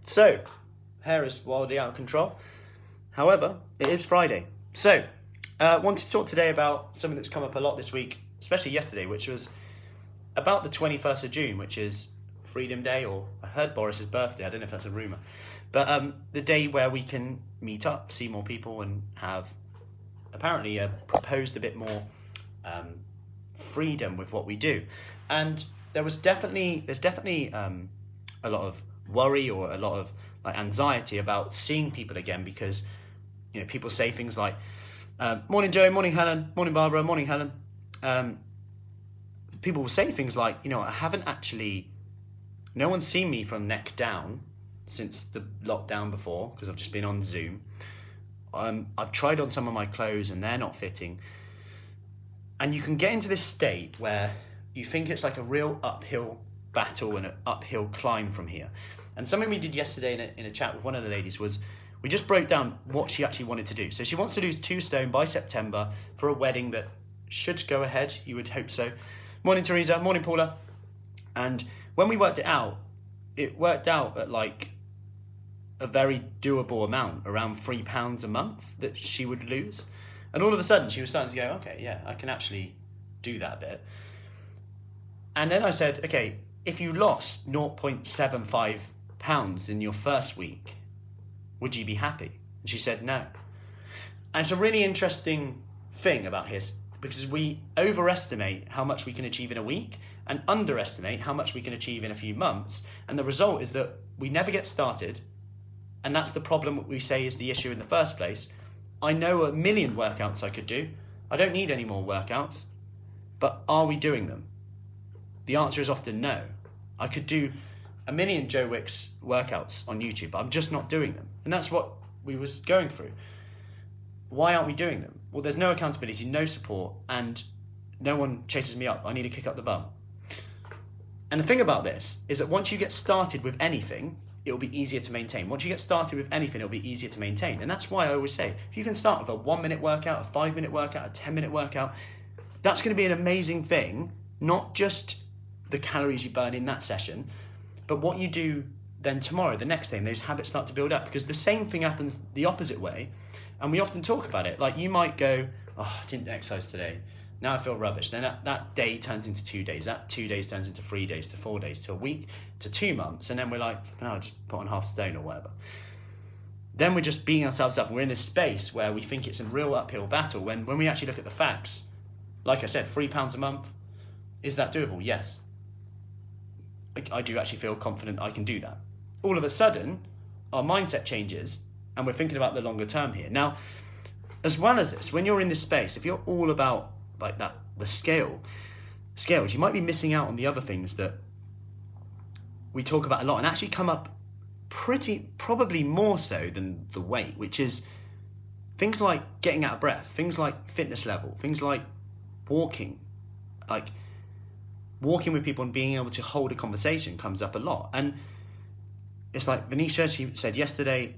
So, hair is wildly out of control. However, it is Friday. So, wanted to talk today about something that's come up a lot this week, especially yesterday, which was about the 21st of June, which is Freedom Day, or I heard Boris's birthday, I don't know if that's a rumour. But the day where we can meet up, see more people, and have apparently proposed a bit more freedom with what we do. And there's definitely a lot of worry or a lot of anxiety about seeing people again, because people say things like morning Joe, morning Helen, morning Barbara, morning Helen. People will say things like, I haven't actually, no one's seen me from neck down since the lockdown before, because I've just been on Zoom. I've tried on some of my clothes and they're not fitting. And you can get into this state where you think it's like a real uphill battle and an uphill climb from here. And something we did yesterday in a chat with one of the ladies was we just broke down what she actually wanted to do. So she wants to lose 2 stone by September for a wedding that should go ahead. You would hope so. Morning, Teresa. Morning, Paula. And when we worked it out at like a very doable amount, around £3 a month that she would lose. And all of a sudden she was starting to go, okay, yeah, I can actually do that bit. And then I said, okay, if you lost £0.75 in your first week, would you be happy? And she said no. And it's a really interesting thing about his, because we overestimate how much we can achieve in a week and underestimate how much we can achieve in a few months. And the result is that we never get started. And that's the problem we say is the issue in the first place. I know 1 million workouts I could do. I don't need any more workouts. But are we doing them? The answer is often no. I could do 1 million Joe Wicks workouts on YouTube, but I'm just not doing them. And that's what we was going through. Why aren't we doing them? Well, there's no accountability, no support, and no one chases me up. I need to kick up the bum. And the thing about this is that once you get started with anything, it'll be easier to maintain. Once you get started with anything, it'll be easier to maintain. And that's why I always say, if you can start with a 1-minute workout, a 5-minute workout, a 10-minute workout, that's going to be an amazing thing. Not just the calories you burn in that session, but what you do then tomorrow, the next day, and those habits start to build up. Because the same thing happens the opposite way. And we often talk about it. Like you might go, oh, I didn't exercise today. Now I feel rubbish. Then that day turns into 2 days. That 2 days turns into 3 days, to 4 days, to a week, to 2 months. And then we're like, no, I just put on half a stone or whatever. Then we're just beating ourselves up. And we're in this space where we think it's a real uphill battle. When we actually look at the facts, like I said, £3 a month, is that doable? Yes. I do actually feel confident I can do that. All of a sudden, our mindset changes and we're thinking about the longer term here. Now, as well as this, when you're in this space, if you're all about like that, the scales, you might be missing out on the other things that we talk about a lot and actually come up probably more so than the weight, which is things like getting out of breath, things like fitness level, things like walking with people and being able to hold a conversation comes up a lot. And it's like Venetia, she said yesterday,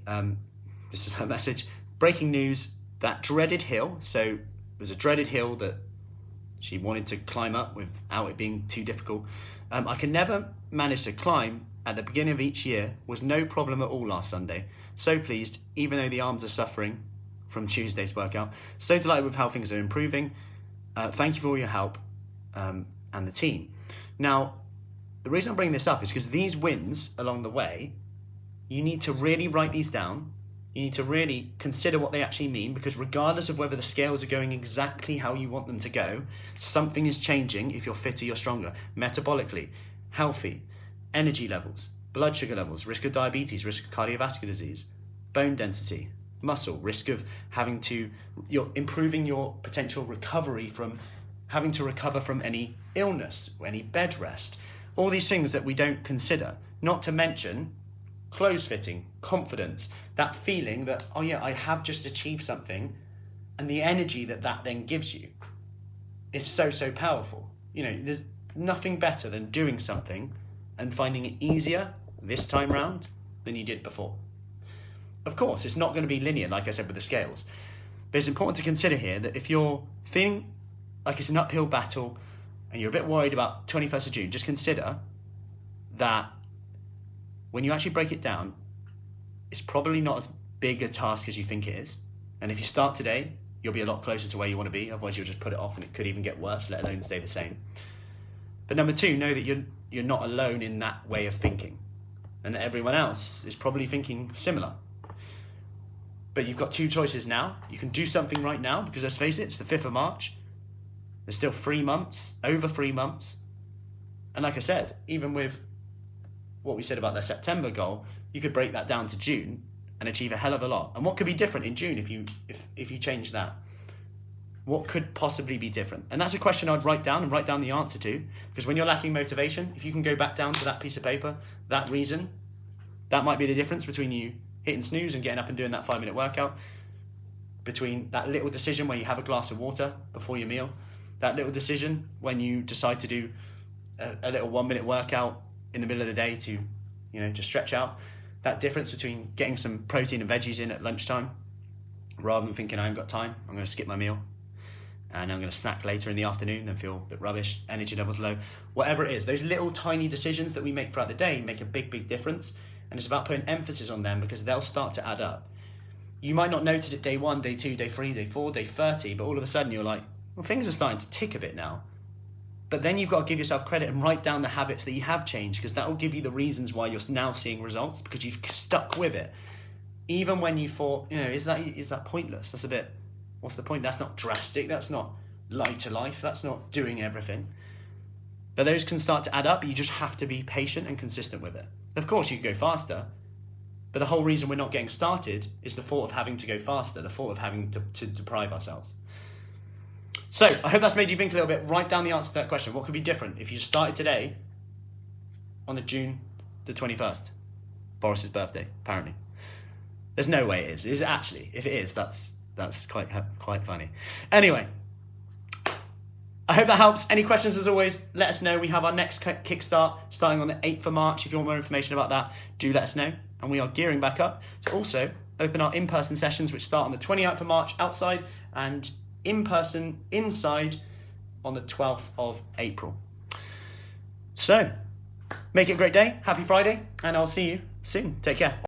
this is her message, breaking news, that dreaded hill. So it was a dreaded hill that she wanted to climb up without it being too difficult. I can never manage to climb at the beginning of each year, was no problem at all last Sunday. So pleased, even though the arms are suffering from Tuesday's workout. So delighted with how things are improving. Thank you for all your help. And the team. Now, the reason I'm bringing this up is because these wins along the way, you need to really write these down. You need to really consider what they actually mean, because regardless of whether the scales are going exactly how you want them to go, something is changing if you're fitter, you're stronger. Metabolically, healthy, energy levels, blood sugar levels, risk of diabetes, risk of cardiovascular disease, bone density, muscle, risk of you're improving your potential recovery from having to recover from any illness, any bed rest, all these things that we don't consider, not to mention clothes fitting, confidence, that feeling that, oh yeah, I have just achieved something, and the energy that then gives you is so, so powerful. There's nothing better than doing something and finding it easier this time round than you did before. Of course, it's not going to be linear, like I said, with the scales, but it's important to consider here that if you're feeling like it's an uphill battle and you're a bit worried about 21st of June, just consider that when you actually break it down, it's probably not as big a task as you think it is. And if you start today, you'll be a lot closer to where you want to be. Otherwise, you'll just put it off and it could even get worse, let alone stay the same. But number two, know that you're not alone in that way of thinking, and that everyone else is probably thinking similar. But you've got two choices now. You can do something right now, because let's face it, it's the 5th of March. There's still 3 months, over 3 months. And like I said, even with what we said about the September goal, you could break that down to June and achieve a hell of a lot. And what could be different in June if you change that? What could possibly be different? And that's a question I'd write down and write down the answer to, because when you're lacking motivation, if you can go back down to that piece of paper, that reason, that might be the difference between you hitting snooze and getting up and doing that 5-minute workout, between that little decision where you have a glass of water before your meal, that little decision when you decide to do a little 1-minute workout in the middle of the day to, just stretch out, that difference between getting some protein and veggies in at lunchtime rather than thinking I haven't got time, I'm going to skip my meal and I'm going to snack later in the afternoon, then feel a bit rubbish, energy levels low, whatever it is. Those little tiny decisions that we make throughout the day make a big, big difference. And it's about putting emphasis on them, because they'll start to add up. You might not notice it day 1, day 2, day 3, day 4, day 30, but all of a sudden you're like, well, things are starting to tick a bit now. But then you've got to give yourself credit and write down the habits that you have changed, because that will give you the reasons why you're now seeing results, because you've stuck with it. Even when you thought, is that pointless? That's a bit, what's the point? That's not drastic. That's not light to life. That's not doing everything. But those can start to add up. You just have to be patient and consistent with it. Of course, you can go faster, but the whole reason we're not getting started is the thought of having to go faster, the thought of having to deprive ourselves. So I hope that's made you think a little bit. Write down the answer to that question. What could be different if you started today on June the 21st? Boris's birthday, apparently. There's no way it is. Is it actually? If it is, that's quite funny. Anyway, I hope that helps. Any questions, as always, let us know. We have our next kickstart starting on the 8th of March. If you want more information about that, do let us know. And we are gearing back up to also open our in-person sessions, which start on the 29th of March outside and in-person inside on the 12th of April. So, make it a great day. Happy Friday. And I'll see you soon. Take care.